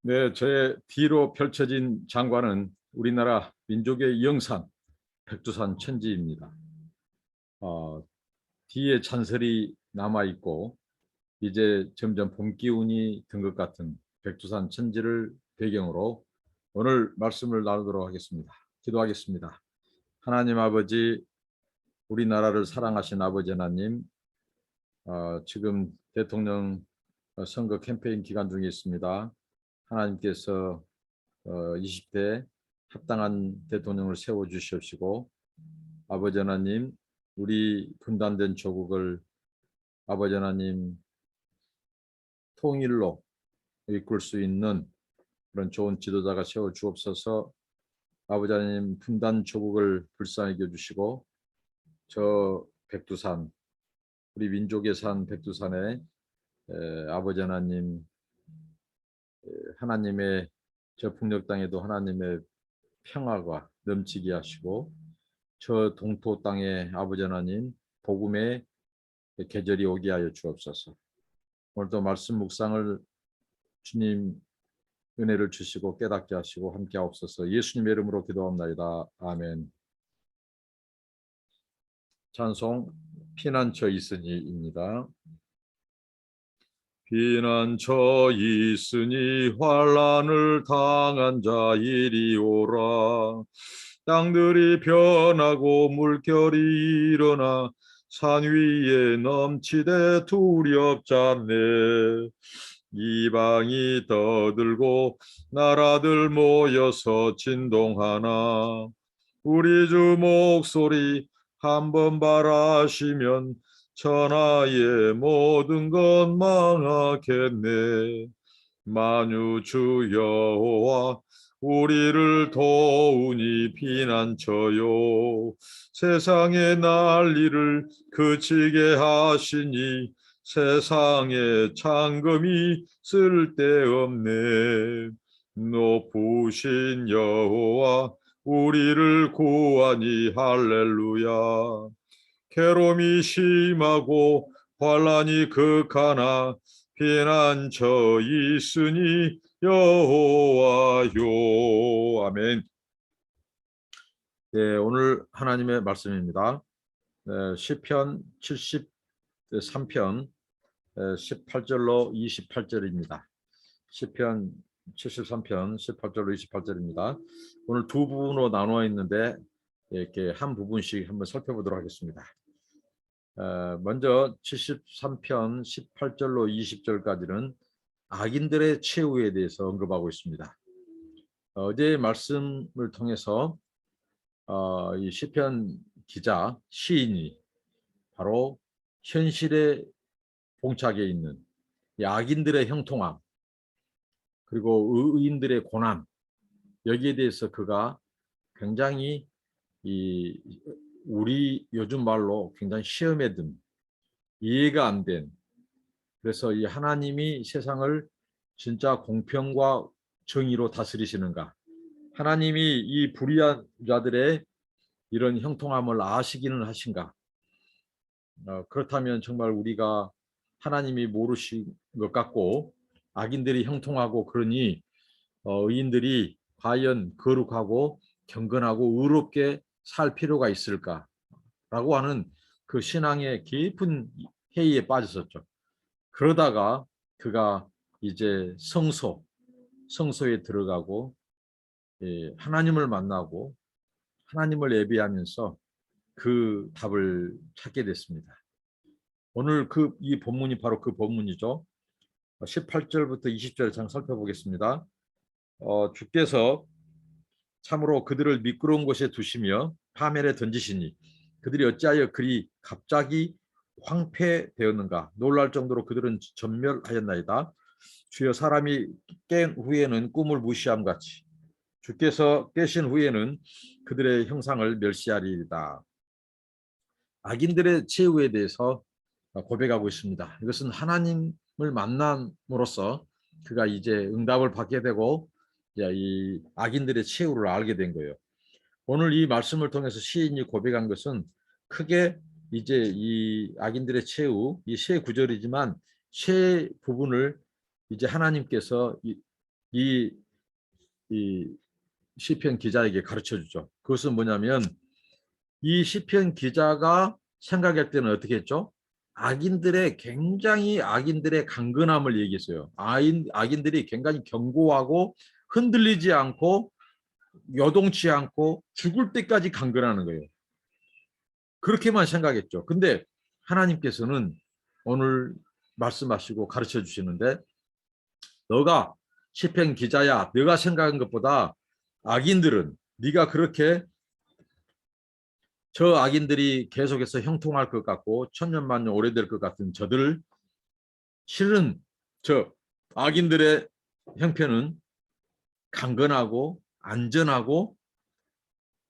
네, 제 뒤로 펼쳐진 장관은 우리나라 민족의 영산 백두산 천지입니다. 뒤에 잔설이 남아 있고 이제 점점 봄 기운이 든 것 같은 백두산 천지를 배경으로 오늘 말씀을 나누도록 하겠습니다. 기도하겠습니다. 하나님 아버지, 우리나라를 사랑하신 아버지 하나님, 지금 대통령 선거 캠페인 기간 중에 있습니다. 하나님께서 20대 합당한 대통령을 세워주시옵시고, 아버지 하나님, 우리 분단된 조국을 아버지 하나님 통일로 이끌 수 있는 그런 좋은 지도자가 세워주옵소서. 아버지 하나님, 분단 조국을 불쌍히 여겨주시고 저 백두산, 우리 민족의 산 백두산에 아버지 하나님, 하나님의 저 북녘 땅에도 하나님의 평화가 넘치게 하시고 저 동토 땅에 아버지 하나님 복음의 계절이 오게 하여 주옵소서. 오늘도 말씀 묵상을 주님 은혜를 주시고 깨닫게 하시고 함께 하옵소서. 예수님의 이름으로 기도합나이다. 아멘. 찬송 피난처 있으니입니다. 피난처 있으니 환난을 당한 자 이리 오라. 땅들이 변하고 물결이 일어나 산 위에 넘치되 두렵잖네. 이방이 떠들고 나라들 모여서 진동하나 우리 주 목소리 한번 바라시면 천하의 모든 것 망하겠네. 만유 주 여호와 우리를 도우니 피난처요. 세상의 난리를 그치게 하시니 세상에 창금이 쓸데없네. 높으신 여호와 우리를 구하니 할렐루야. 괴로움이 심하고 환난이 극하나 피난처 있으니 여호와요. 아멘. 네, 오늘 하나님의 말씀입니다. 시편 73편 18절로 28절입니다. 시편 73편 18절로 28절입니다. 오늘 두 부분으로 나누어 있는데 이렇게 한 부분씩 한번 살펴보도록 하겠습니다. 먼저 73편 18절로 20절까지는 악인들의 최후에 대해서 언급하고 있습니다. 어제의 말씀을 통해서 이 시편 기자, 시인이 바로 현실에 봉착해 있는 이 악인들의 형통함, 그리고 의인들의 고난, 여기에 대해서 그가 굉장히 우리 요즘 말로 굉장히 시험에 든, 이해가 안 된, 그래서 이 하나님이 세상을 진짜 공평과 정의로 다스리시는가, 하나님이 이 불의한 자들의 이런 형통함을 아시기는 하신가, 그렇다면 정말 우리가 하나님이 모르신 것 같고 악인들이 형통하고 그러니 의인들이 과연 거룩하고 경건하고 의롭게 살 필요가 있을까라고 하는 그 신앙의 깊은 회의에 빠졌었죠. 그러다가 그가 이제 성소에 들어가고 하나님을 만나고 하나님을 예배하면서 그 답을 찾게 됐습니다. 오늘 이 본문이 바로 그 본문이죠. 18절부터 20절 장 살펴보겠습니다. 주께서 참으로 그들을 미끄러운 곳에 두시며 파멸에 던지시니 그들이 어찌하여 그리 갑자기 황폐되었는가. 놀랄 정도로 그들은 전멸하였나이다. 주여, 사람이 깬 후에는 꿈을 무시함 같이 주께서 깨신 후에는 그들의 형상을 멸시하리이다. 악인들의 최후에 대해서 고백하고 있습니다. 이것은 하나님을 만남으로써 그가 이제 응답을 받게 되고 이 악인들의 최후를 알게 된 거예요. 오늘 이 말씀을 통해서 시인이 고백한 것은 크게 이제 이 악인들의 최후, 이 세 구절이지만 세 부분을 이제 하나님께서 이, 이 시편 기자에게 가르쳐 주죠. 그것은 뭐냐면 이 시편 기자가 생각할 때는 어떻게 했죠? 악인들의 강건함을 얘기했어요. 악인들이 굉장히 견고하고 흔들리지 않고 요동치 않고 죽을 때까지 강건하는 거예요. 그렇게만 생각했죠. 근데 하나님께서는 오늘 말씀하시고 가르쳐 주시는데 너가 시편 기자야, 네가 생각한 것보다 악인들은 네가 그렇게 저 악인들이 계속해서 형통할 것 같고 천년만년 오래될 것 같은 저들 실은 저 악인들의 형편은 강건하고 안전하고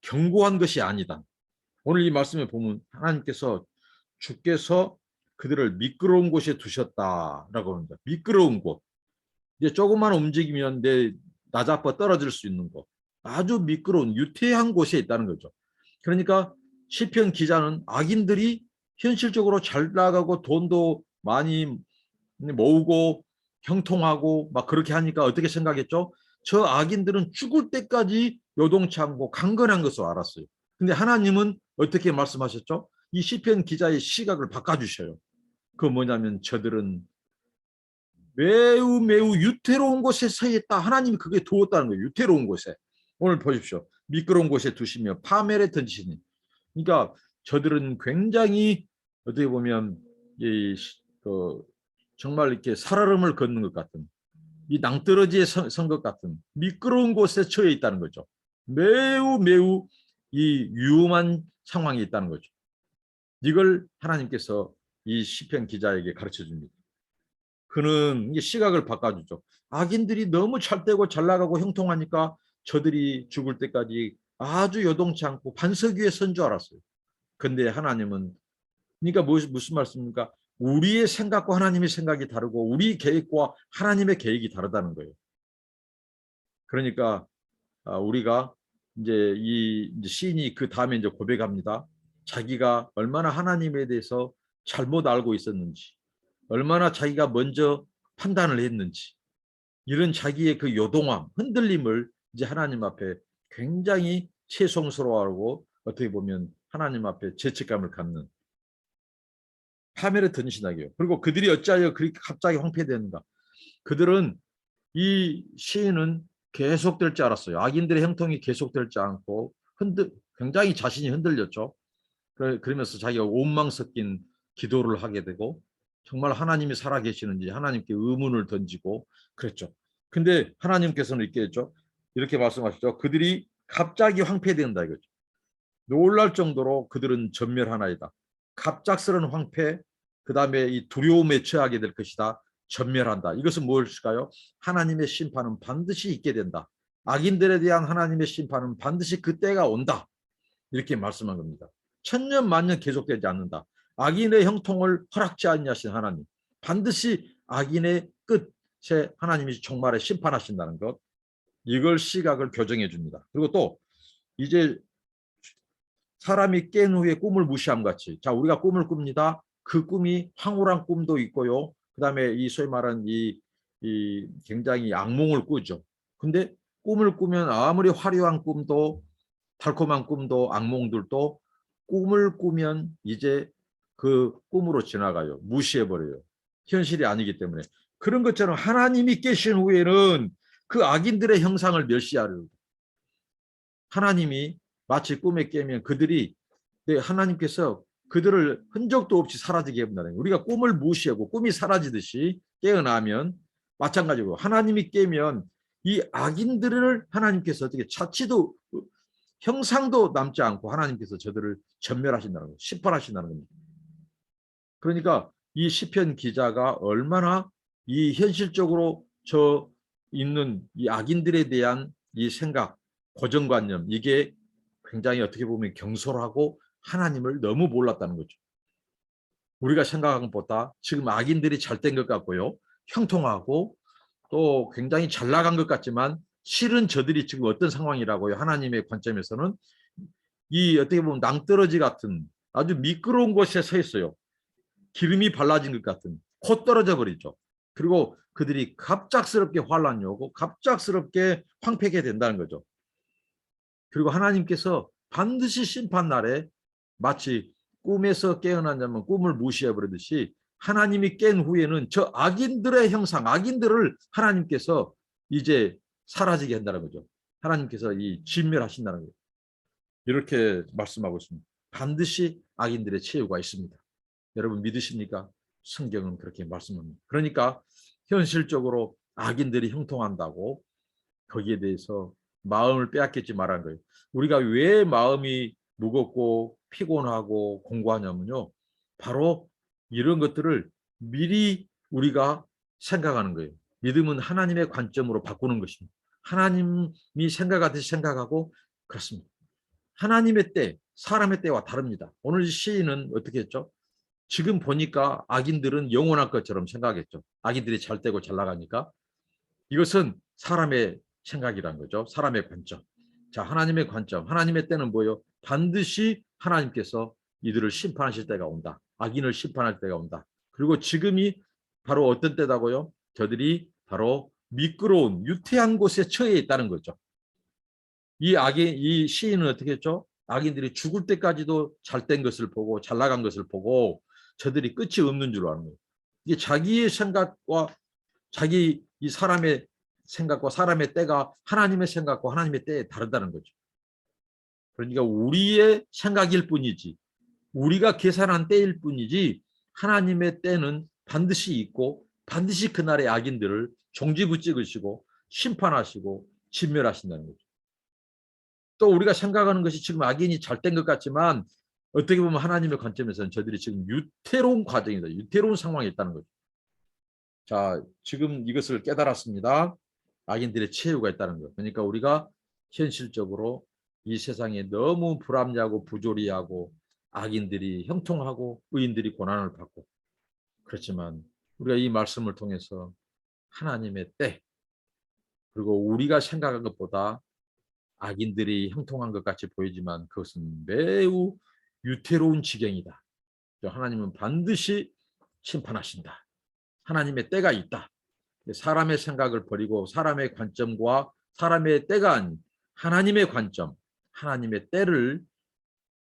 견고한 것이 아니다. 오늘 이 말씀에 보면 하나님께서 주께서 그들을 미끄러운 곳에 두셨다라고 합니다. 미끄러운 곳. 이제 조금만 움직이면 내 나자빠 떨어질 수 있는 곳. 아주 미끄러운 유태한 곳에 있다는 거죠. 그러니까 시편 기자는 악인들이 현실적으로 잘 나가고 돈도 많이 모으고 형통하고 막 그렇게 하니까 어떻게 생각했죠? 저 악인들은 죽을 때까지 요동치 않고 강건한 것으로 알았어요. 근데 하나님은 어떻게 말씀하셨죠? 이 시편 기자의 시각을 바꿔주셔요. 그 뭐냐면 저들은 매우 매우 유태로운 곳에 서 있다. 하나님이 그게 두었다는 거예요. 유태로운 곳에. 오늘 보십시오. 미끄러운 곳에 두시며 파멸에 던지시니. 그러니까 저들은 굉장히 어떻게 보면 이, 정말 이렇게 살얼음을 걷는 것 같은 이 낭떠러지에 선 것 같은 미끄러운 곳에 처해 있다는 거죠. 매우 매우 이 위험한 상황이 있다는 거죠. 이걸 하나님께서 이 시편 기자에게 가르쳐 줍니다. 그는 시각을 바꿔주죠. 악인들이 너무 찰되고 잘 나가고 형통하니까 저들이 죽을 때까지 아주 요동치 않고 반석 위에 선 줄 알았어요. 근데 하나님은 그러니까 무슨 말씀입니까? 우리의 생각과 하나님의 생각이 다르고 우리 계획과 하나님의 계획이 다르다는 거예요. 그러니까 우리가 이제 이 시인이 그 다음에 이제 고백합니다. 자기가 얼마나 하나님에 대해서 잘못 알고 있었는지, 얼마나 자기가 먼저 판단을 했는지, 이런 자기의 그 요동함, 흔들림을 이제 하나님 앞에 굉장히 죄송스러워하고 어떻게 보면 하나님 앞에 죄책감을 갖는 파멸에 든 신학이에요. 그리고 그들이 어찌하여 그렇게 갑자기 황폐되는가? 그들은 이 시인은 계속될 줄 알았어요. 악인들의 형통이 계속될지 않고 굉장히 자신이 흔들렸죠. 그러면서 자기가 원망 섞인 기도를 하게 되고 정말 하나님이 살아계시는지 하나님께 의문을 던지고 그랬죠. 근데 하나님께서는 이렇게 했죠. 이렇게 말씀하시죠. 그들이 갑자기 황폐된다 이거죠. 놀랄 정도로 그들은 전멸하나이다. 갑작스러운 황폐, 그 다음에 이 두려움에 처하게 될 것이다. 전멸한다. 이것은 무엇일까요? 하나님의 심판은 반드시 있게 된다. 악인들에 대한 하나님의 심판은 반드시 그때가 온다. 이렇게 말씀한 겁니다. 천년 만년 계속되지 않는다. 악인의 형통을 허락지 않냐신 하나님. 반드시 악인의 끝에 하나님이 종말에 심판하신다는 것. 이걸 시각을 교정해 줍니다. 그리고 또 이제 사람이 깬 후에 꿈을 무시함 같이. 자, 우리가 꿈을 꿉니다. 그 꿈이 황홀한 꿈도 있고요. 그다음에 이 소위 말하는 이 굉장히 악몽을 꾸죠. 근데 꿈을 꾸면 아무리 화려한 꿈도 달콤한 꿈도 악몽들도 꿈을 꾸면 이제 그 꿈으로 지나가요. 무시해버려요. 현실이 아니기 때문에. 그런 것처럼 하나님이 깨신 후에는 그 악인들의 형상을 멸시하려고. 하나님이 마치 꿈에 깨면 그들이 하나님께서 그들을 흔적도 없이 사라지게 해본다는 거예요. 우리가 꿈을 무시하고 꿈이 사라지듯이 깨어나면 마찬가지고 하나님이 깨면 이 악인들을 하나님께서 어떻게 차치도 형상도 남지 않고 하나님께서 저들을 전멸하신다는 거예요. 심판하신다는 겁니다. 그러니까 이 시편 기자가 얼마나 이 현실적으로 저 있는 이 악인들에 대한 이 생각, 고정관념 이게 굉장히 어떻게 보면 경솔하고 하나님을 너무 몰랐다는 거죠. 우리가 생각한 것보다 지금 악인들이 잘 된 것 같고요. 형통하고 또 굉장히 잘 나간 것 같지만 실은 저들이 지금 어떤 상황이라고요. 하나님의 관점에서는 이 어떻게 보면 낭떠러지 같은 아주 미끄러운 곳에 서 있어요. 기름이 발라진 것 같은 곧 떨어져 버리죠. 그리고 그들이 갑작스럽게 환란이 오고 갑작스럽게 황폐하게 된다는 거죠. 그리고 하나님께서 반드시 심판 날에 마치 꿈에서 깨어난 자면 꿈을 무시해 버리듯이 하나님이 깬 후에는 저 악인들의 형상, 악인들을 하나님께서 이제 사라지게 한다는 거죠. 하나님께서 이 진멸하신다는 거예요. 이렇게 말씀하고 있습니다. 반드시 악인들의 최후가 있습니다. 여러분 믿으십니까? 성경은 그렇게 말씀합니다. 그러니까 현실적으로 악인들이 형통한다고 거기에 대해서 마음을 빼앗기지 말라는 거예요. 우리가 왜 마음이 무겁고 피곤하고 공고하냐면요. 바로 이런 것들을 미리 우리가 생각하는 거예요. 믿음은 하나님의 관점으로 바꾸는 것입니다. 하나님이 생각하듯이 생각하고 그렇습니다. 하나님의 때, 사람의 때와 다릅니다. 오늘 시인은 어떻게 했죠? 지금 보니까 악인들은 영원할 것처럼 생각했죠. 악인들이 잘 되고 잘 나가니까. 이것은 사람의 생각이란 거죠. 사람의 관점. 자, 하나님의 관점. 하나님의 때는 뭐예요? 반드시 하나님께서 이들을 심판하실 때가 온다. 악인을 심판할 때가 온다. 그리고 지금이 바로 어떤 때다고요? 저들이 바로 미끄러운 유태한 곳에 처해 있다는 거죠. 이 시인은 어떻게 했죠? 악인들이 죽을 때까지도 잘된 것을 보고 잘 나간 것을 보고 저들이 끝이 없는 줄 아는 거예요. 이게 자기의 생각과 자기 이 사람의 생각과 사람의 때가 하나님의 생각과 하나님의 때에 다르다는 거죠. 그러니까 우리의 생각일 뿐이지 우리가 계산한 때일 뿐이지 하나님의 때는 반드시 있고 반드시 그날의 악인들을 종지부 찍으시고 심판하시고 진멸하신다는 거죠. 또 우리가 생각하는 것이 지금 악인이 잘된 것 같지만 어떻게 보면 하나님의 관점에서는 저들이 지금 유태로운 과정이다. 유태로운 상황에 있다는 거죠. 자, 지금 이것을 깨달았습니다. 악인들의 최후가 있다는 것. 그러니까 우리가 현실적으로 이 세상에 너무 불합리하고 부조리하고 악인들이 형통하고 의인들이 고난을 받고 그렇지만 우리가 이 말씀을 통해서 하나님의 때 그리고 우리가 생각한 것보다 악인들이 형통한 것 같이 보이지만 그것은 매우 유태로운 지경이다. 하나님은 반드시 심판하신다. 하나님의 때가 있다. 사람의 생각을 버리고 사람의 관점과 사람의 때가 아닌 하나님의 관점, 하나님의 때를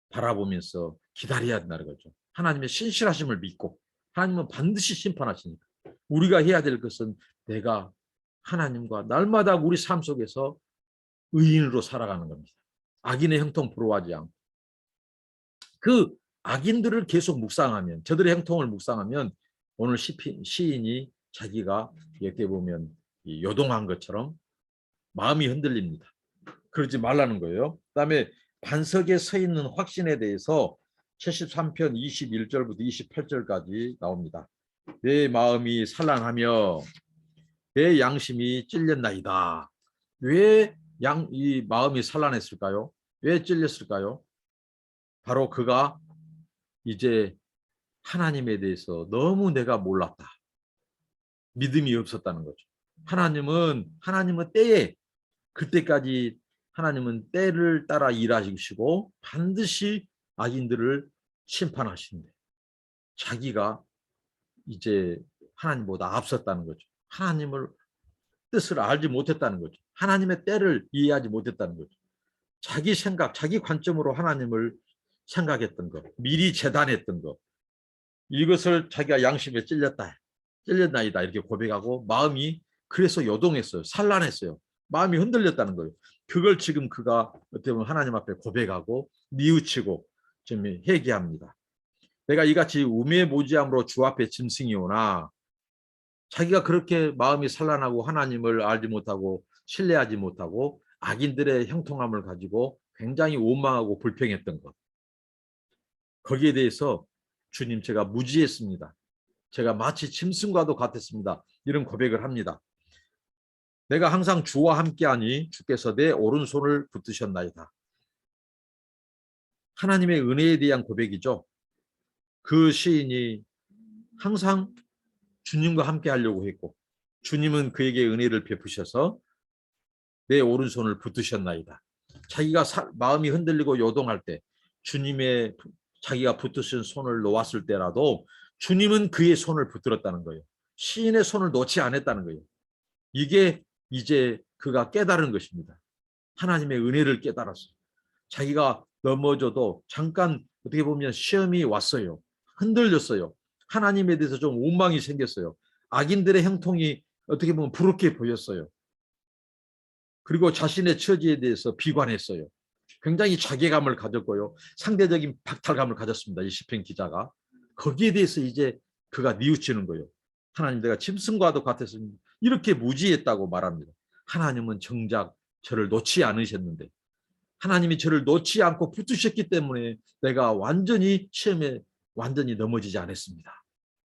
바라보면서 기다려야 한다는 거죠. 하나님의 신실하심을 믿고 하나님은 반드시 심판하시니까 우리가 해야 될 것은 내가 하나님과 날마다 우리 삶 속에서 의인으로 살아가는 겁니다. 악인의 형통 부러워하지 않고 그 악인들을 계속 묵상하면 저들의 형통을 묵상하면 오늘 시인이 자기가 이렇게 보면 요동한 것처럼 마음이 흔들립니다. 그러지 말라는 거예요. 그다음에 반석에 서 있는 확신에 대해서 73편 21절부터 28절까지 나옵니다. 내 마음이 산란하며 내 양심이 찔렸나이다. 왜 이 마음이 산란했을까요? 왜 찔렸을까요? 바로 그가 이제 하나님에 대해서 너무 내가 몰랐다. 믿음이 없었다는 거죠. 하나님은 때에 그때까지 하나님은 때를 따라 일하시고 반드시 악인들을 심판하시는데 자기가 이제 하나님보다 앞섰다는 거죠. 하나님을 뜻을 알지 못했다는 거죠. 하나님의 때를 이해하지 못했다는 거죠. 자기 생각, 자기 관점으로 하나님을 생각했던 것, 미리 재단했던 것, 이것을 자기가 양심에 찔렸나이다 이렇게 고백하고 마음이 그래서 요동했어요. 산란했어요. 마음이 흔들렸다는 거예요. 그걸 지금 그가 어떻게 보면 하나님 앞에 고백하고 뉘우치고 지금 회개합니다. 내가 이같이 우매무지함으로 주 앞에 짐승이 오나 자기가 그렇게 마음이 산란하고 하나님을 알지 못하고 신뢰하지 못하고 악인들의 형통함을 가지고 굉장히 원망하고 불평했던 것. 거기에 대해서 주님 제가 무지했습니다. 제가 마치 짐승과도 같았습니다. 이런 고백을 합니다. 내가 항상 주와 함께하니 주께서 내 오른손을 붙드셨나이다. 하나님의 은혜에 대한 고백이죠. 그 시인이 항상 주님과 함께 하려고 했고 주님은 그에게 은혜를 베푸셔서 내 오른손을 붙드셨나이다. 자기가 마음이 흔들리고 요동할 때 주님의 자기가 붙드신 손을 놓았을 때라도 주님은 그의 손을 붙들었다는 거예요. 시인의 손을 놓지 않았다는 거예요. 이게 이제 그가 깨달은 것입니다. 하나님의 은혜를 깨달았어요. 자기가 넘어져도 잠깐 어떻게 보면 시험이 왔어요. 흔들렸어요. 하나님에 대해서 좀 원망이 생겼어요. 악인들의 형통이 어떻게 보면 부럽게 보였어요. 그리고 자신의 처지에 대해서 비관했어요. 굉장히 자괴감을 가졌고요. 상대적인 박탈감을 가졌습니다. 이 시편 기자가. 거기에 대해서 이제 그가 뉘우치는 거예요. 하나님, 내가 짐승과도 같았습니다. 이렇게 무지했다고 말합니다. 하나님은 정작 저를 놓지 않으셨는데, 하나님이 저를 놓지 않고 붙으셨기 때문에 내가 완전히 시험에 완전히 넘어지지 않았습니다.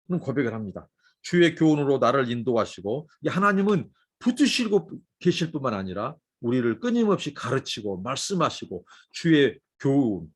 그런 고백을 합니다. 주의 교훈으로 나를 인도하시고, 하나님은 붙으시고 계실 뿐만 아니라 우리를 끊임없이 가르치고 말씀하시고 주의 교훈,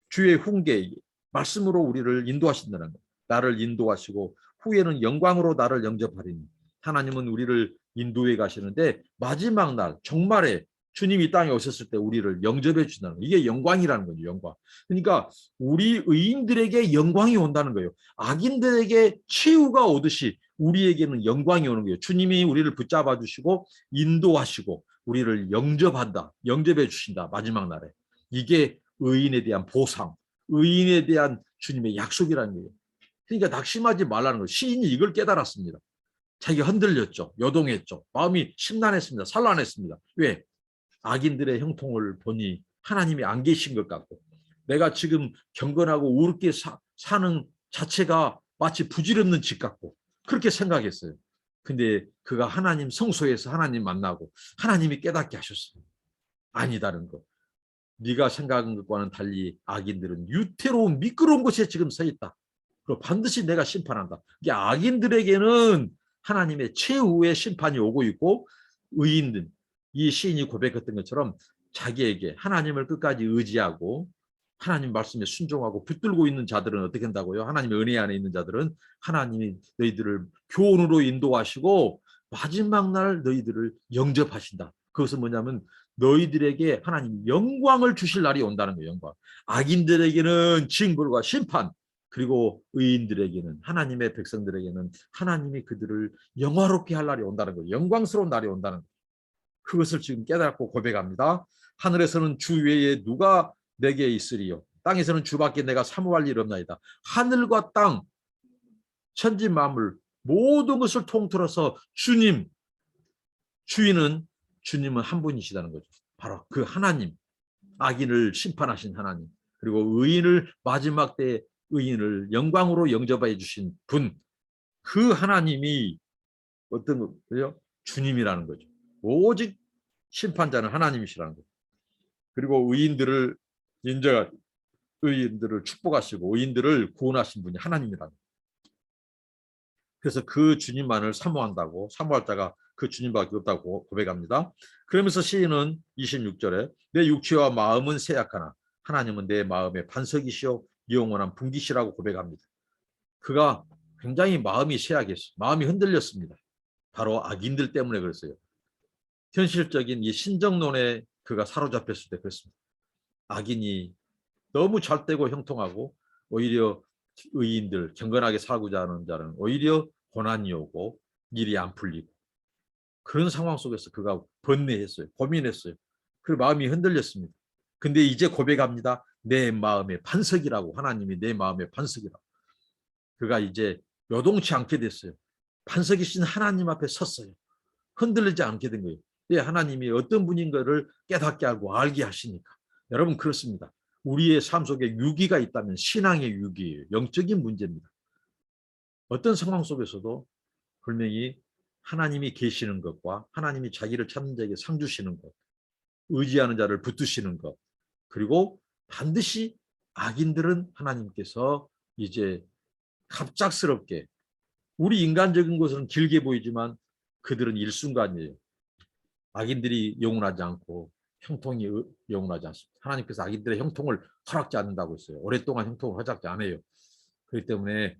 주의 훈계, 말씀으로 우리를 인도하신다는 것. 나를 인도하시고 후에는 영광으로 나를 영접하리니. 하나님은 우리를 인도해 가시는데 마지막 날 종말에 주님이 땅에 오셨을 때 우리를 영접해 주신다는 거예요. 이게 영광이라는 거죠. 영광. 그러니까 우리 의인들에게 영광이 온다는 거예요. 악인들에게 최후가 오듯이 우리에게는 영광이 오는 거예요. 주님이 우리를 붙잡아 주시고 인도하시고 우리를 영접한다. 영접해 주신다. 마지막 날에. 이게 의인에 대한 보상, 의인에 대한 주님의 약속이라는 거예요. 그러니까 낙심하지 말라는 거예요. 시인이 이걸 깨달았습니다. 자기가 흔들렸죠. 요동했죠. 마음이 심란했습니다. 산란했습니다. 왜? 악인들의 형통을 보니 하나님이 안 계신 것 같고, 내가 지금 경건하고 우습게 사는 자체가 마치 부질없는 짓 같고 그렇게 생각했어요. 근데 그가 하나님 성소에서 하나님 만나고 하나님이 깨닫게 하셨어요. 아니다는 거. 네가 생각한 것과는 달리 악인들은 유태로운 미끄러운 곳에 지금 서 있다. 그리고 반드시 내가 심판한다. 이게 악인들에게는 하나님의 최후의 심판이 오고 있고, 의인들, 이 시인이 고백했던 것처럼 자기에게 하나님을 끝까지 의지하고 하나님 말씀에 순종하고 붙들고 있는 자들은 어떻게 한다고요? 하나님의 은혜 안에 있는 자들은 하나님이 너희들을 교훈으로 인도하시고 마지막 날 너희들을 영접하신다. 그것은 뭐냐면 너희들에게 하나님 영광을 주실 날이 온다는 거예요. 영광. 악인들에게는 징벌과 심판, 그리고 의인들에게는, 하나님의 백성들에게는 하나님이 그들을 영화롭게 할 날이 온다는 거예요. 영광스러운 날이 온다는 거예요. 그것을 지금 깨닫고 고백합니다. 하늘에서는 주 외에 누가 내게 있으리요? 땅에서는 주밖에 내가 사모할 일 없나이다. 하늘과 땅, 천지 만물 모든 것을 통틀어서 주님, 주님은 한 분이시다는 거죠. 바로 그 하나님, 악인을 심판하신 하나님, 그리고 의인을 마지막 때 의인을 영광으로 영접해 주신 분, 그 하나님이 어떤 거예요? 주님이라는 거죠. 오직 심판자는 하나님이시라는 거죠. 그리고 의인들을 축복하시고 의인들을 구원하신 분이 하나님이라는 거죠. 그래서 그 주님만을 사모한다고, 사모할 자가 그 주님밖에 없다고 고백합니다. 그러면서 시인은 26절에 내 육체와 마음은 쇠약하나 하나님은 내 마음의 반석이시오 영원한 분기시라고 고백합니다. 그가 굉장히 마음이 쇠약했어요. 마음이 흔들렸습니다. 바로 악인들 때문에 그랬어요. 현실적인 이 신정론에 그가 사로잡혔을 때 그랬습니다. 악인이 너무 잘되고 형통하고 오히려 의인들, 경건하게 살고자 하는 자는 오히려 고난이 오고 일이 안 풀리고, 그런 상황 속에서 그가 번뇌했어요. 고민했어요. 그 마음이 흔들렸습니다. 근데 이제 고백합니다. 내 마음의 반석이라고, 하나님이 내 마음의 반석이라고. 그가 이제 요동치 않게 됐어요. 반석이신 하나님 앞에 섰어요. 흔들리지 않게 된 거예요. 하나님이 어떤 분인 것을 깨닫게 하고 알게 하시니까. 여러분 그렇습니다. 우리의 삶 속에 위기가 있다면 신앙의 위기예요. 영적인 문제입니다. 어떤 상황 속에서도 분명히 하나님이 계시는 것과 하나님이 자기를 찾는 자에게 상 주시는 것, 의지하는 자를 붙드시는 것, 그리고 반드시 악인들은 하나님께서 이제 갑작스럽게, 우리 인간적인 것은 길게 보이지만 그들은 일순간이에요. 악인들이 영원하지 않고 형통이 영원하지 않습니다. 하나님께서 악인들의 형통을 허락지 않는다고 했어요. 오랫동안 형통을 허락지 않아요. 그렇기 때문에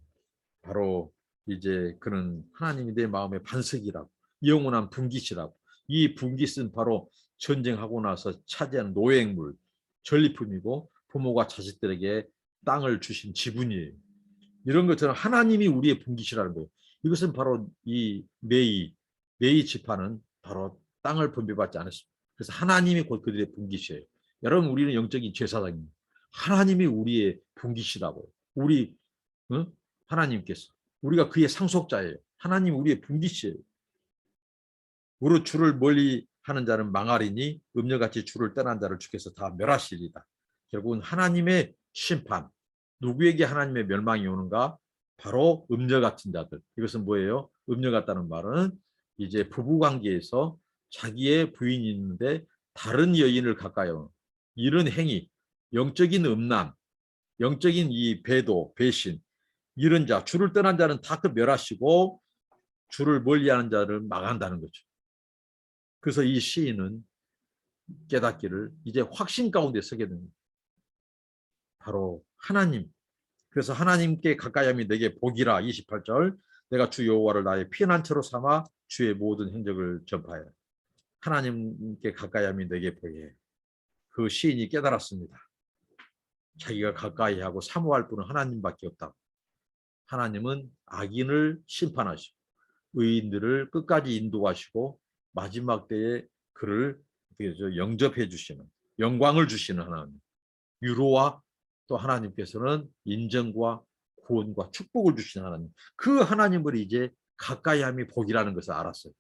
바로 이제 그는 하나님이 내 마음의 반석이라고, 영원한 분깃이라고. 이 분깃은 바로 전쟁하고 나서 차지한 노획물, 전리품이고 부모가 자식들에게 땅을 주신 지분이에요. 이런 것처럼 하나님이 우리의 분깃이라는 거예요. 이것은 바로 이 메이 지파는 바로 땅을 분배받지 않았습니다. 그래서 하나님이 곧 그들의 분기시예요. 여러분, 우리는 영적인 제사장입니다. 하나님이 우리의 분기시라고요. 우리 하나님께서 우리가 그의 상속자예요. 하나님 우리의 분기시예요. 무릇 주를 멀리 하는 자는 망하리니 음녀같이 주를 떠난 자를 주께서 다 멸하시리다. 결국은 하나님의 심판. 누구에게 하나님의 멸망이 오는가? 바로 음녀 같은 자들. 이것은 뭐예요? 음녀 같다는 말은 이제 부부관계에서 자기의 부인이 있는데 다른 여인을 가까이 오는 이런 행위, 영적인 음란, 영적인 이 배도, 배신, 이런 자, 주를 떠난 자는 다 그 멸하시고 주를 멀리하는 자를 망한다는 거죠. 그래서 이 시인은 깨닫기를 이제 확신 가운데 서게 됩니다. 바로 하나님. 그래서 하나님께 가까이 함이 내게 복이라. 28절. 내가 주 여호와를 나의 피난처로 삼아 주의 모든 행적을 전파해. 하나님께 가까이 함이 내게 복이에요. 그 시인이 깨달았습니다. 자기가 가까이 하고 사모할 분은 하나님밖에 없다고. 하나님은 악인을 심판하시고 의인들을 끝까지 인도하시고 마지막 때에 그를 영접해 주시는, 영광을 주시는 하나님, 유로와 또 하나님께서는 인정과 구원과 축복을 주시는 하나님, 그 하나님을 이제 가까이 함이 복이라는 것을 알았어요.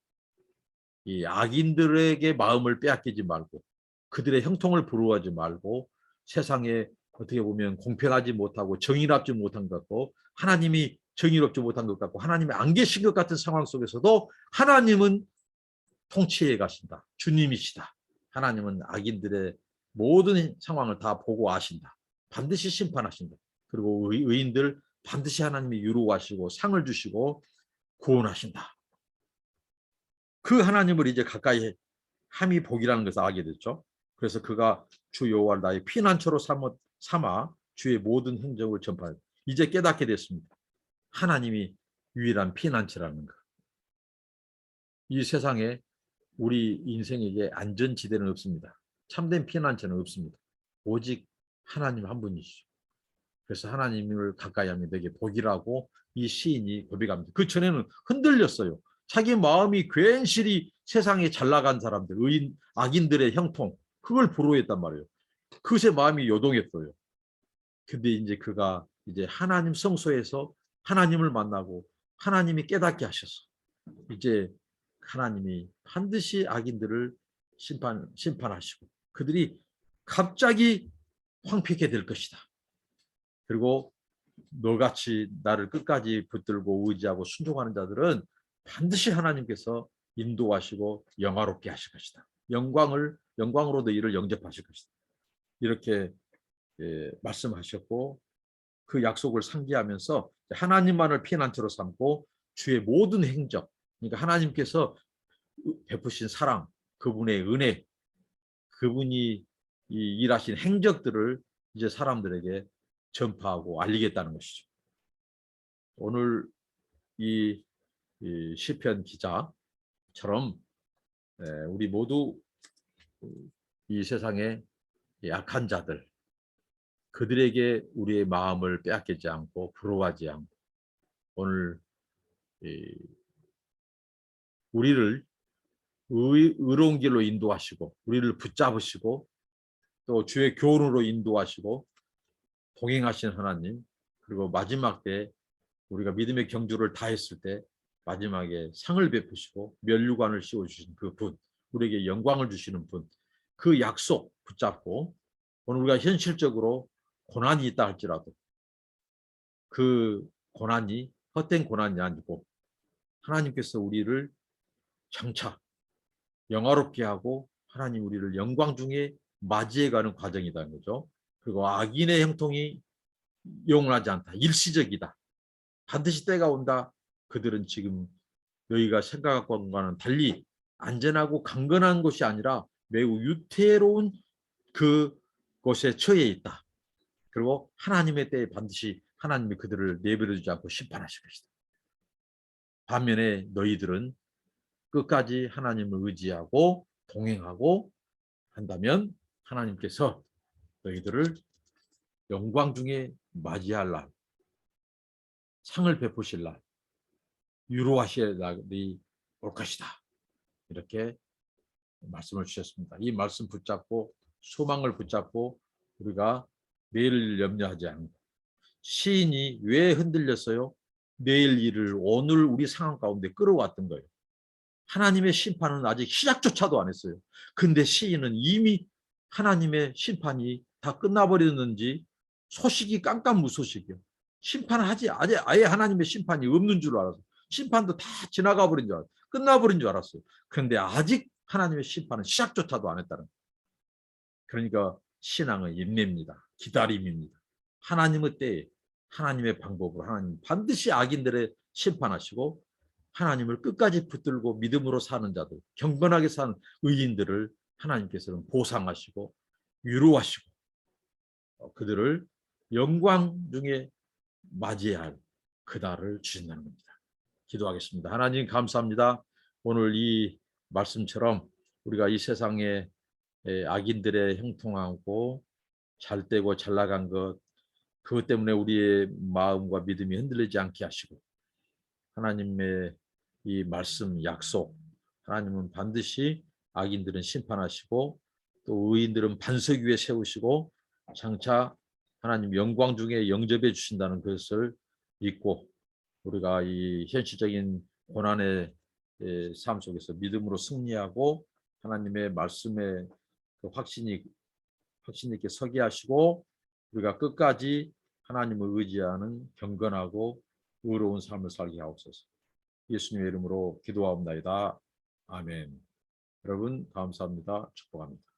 이 악인들에게 마음을 빼앗기지 말고 그들의 형통을 부러워하지 말고 세상에 어떻게 보면 공평하지 못하고 정의롭지 못한 것 같고 하나님이 정의롭지 못한 것 같고 하나님이 안 계신 것 같은 상황 속에서도 하나님은 통치해 가신다. 주님이시다. 하나님은 악인들의 모든 상황을 다 보고 아신다. 반드시 심판하신다. 그리고 의인들 반드시 하나님이 유로하시고 상을 주시고 구원하신다. 그 하나님을 이제 가까이 함이 복이라는 것을 알게 됐죠. 그래서 그가 주 여호와를 나의 피난처로 삼아 주의 모든 행적을 전파해. 이제 깨닫게 됐습니다. 하나님이 유일한 피난처라는 것. 이 세상에 우리 인생에게 안전지대는 없습니다. 참된 피난처는 없습니다. 오직 하나님 한 분이시죠. 그래서 하나님을 가까이 하면 내게 복이라고 이 시인이 고백합니다. 그 전에는 흔들렸어요. 자기 마음이 괜시리 세상에 잘 나간 사람들, 의인, 악인들의 형통, 그걸 부러워했단 말이에요. 그것에 마음이 요동했어요. 근데 이제 그가 이제 하나님 성소에서 하나님을 만나고 하나님이 깨닫게 하셔서 이제 하나님이 반드시 악인들을 심판하시고 그들이 갑자기 황폐하게 될 것이다. 그리고 너같이 나를 끝까지 붙들고 의지하고 순종하는 자들은 반드시 하나님께서 인도하시고 영화롭게 하실 것이다. 영광으로 너희를 영접하실 것이다. 이렇게 말씀하셨고 그 약속을 상기하면서 하나님만을 피난처로 삼고 주의 모든 행적, 그러니까 하나님께서 베푸신 사랑, 그분의 은혜, 그분이 일하신 행적들을 이제 사람들에게 전파하고 알리겠다는 것이죠. 오늘 이 시편 기자처럼 우리 모두 이 세상의 약한 자들, 그들에게 우리의 마음을 빼앗기지 않고 부러워하지 않고 오늘 우리를 의로운 길로 인도하시고 우리를 붙잡으시고 또 주의 교훈으로 인도하시고 동행하신 하나님, 그리고 마지막 때 우리가 믿음의 경주를 다했을 때 마지막에 상을 베푸시고 면류관을 씌워주신 그 분, 우리에게 영광을 주시는 분, 그 약속 붙잡고 오늘 우리가 현실적으로 고난이 있다 할지라도 그 고난이 헛된 고난이 아니고 하나님께서 우리를 장차 영화롭게 하고 하나님 우리를 영광 중에 맞이해가는 과정이라는 거죠. 그리고 악인의 형통이 영원하지 않다. 일시적이다. 반드시 때가 온다. 그들은 지금 너희가 생각하는 것과는 달리 안전하고 강건한 것이 아니라 매우 유태로운 그곳에 처해 있다. 그리고 하나님의 때에 반드시 하나님이 그들을 내버려두지 않고 심판하실 것이다. 반면에 너희들은 끝까지 하나님을 의지하고 동행하고 한다면 하나님께서 너희들을 영광 중에 맞이할 날, 상을 베푸실 날, 위로하실 날이 올 것이다. 이렇게 말씀을 주셨습니다. 이 말씀 붙잡고 소망을 붙잡고 우리가 내일 염려하지 않고 시인이 왜 흔들렸어요? 내일 일을 오늘 우리 상황 가운데 끌어왔던 거예요. 하나님의 심판은 아직 시작조차도 안 했어요. 근데 시인은 이미 하나님의 심판이 다 끝나버렸는지 소식이 깜깜무소식이요. 심판하지 아예 하나님의 심판이 없는 줄 알았어요. 심판도 다 지나가 버린 줄 알았어요. 끝나버린 줄 알았어요. 그런데 아직 하나님의 심판은 시작조차도 안 했다는 거예요. 그러니까 신앙은 인내입니다. 기다림입니다. 하나님의 때에 하나님의 방법으로 하나님 반드시 악인들의 심판하시고 하나님을 끝까지 붙들고 믿음으로 사는 자들, 경건하게 사는 의인들을 하나님께서는 보상하시고 위로하시고 그들을 영광 중에 맞이해야 할 그날을 주신다는 겁니다. 기도하겠습니다. 하나님 감사합니다. 오늘 이 말씀처럼 우리가 이 세상에 악인들의 형통하고 잘되고 잘 나간 것 그것 때문에 우리의 마음과 믿음이 흔들리지 않게 하시고 하나님의 이 말씀 약속 하나님은 반드시 악인들은 심판하시고 또 의인들은 반석 위에 세우시고 장차 하나님 영광 중에 영접해 주신다는 것을 믿고 우리가 이 현실적인 고난의 삶 속에서 믿음으로 승리하고 하나님의 말씀에 그 확신 있게 서게 하시고 우리가 끝까지 하나님을 의지하는 경건하고 의로운 삶을 살게 하옵소서. 예수님의 이름으로 기도하옵나이다. 아멘. 여러분 감사합니다. 축복합니다.